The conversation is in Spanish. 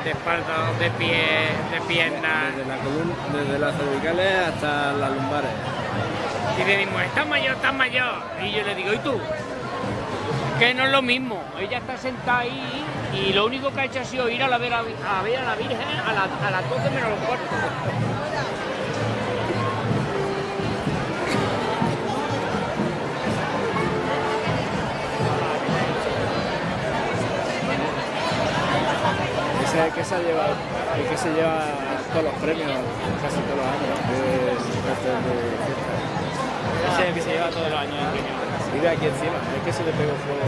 de espalda, de pie, de piernas. Desde la columna, desde las cervicales hasta las lumbares. Y le decimos, estás mayor, estás mayor. Y yo le digo, ¿y tú? Que no es lo mismo. Ella está sentada ahí y lo único que ha hecho ha sido ir a ver a la Virgen a las 12 menos los cuartos. Que se ha llevado, el que se lleva todos los premios casi todos los años de fiesta. Ese es el que se lleva todos los años el premio. Y de aquí encima, es que se le pegó fuego.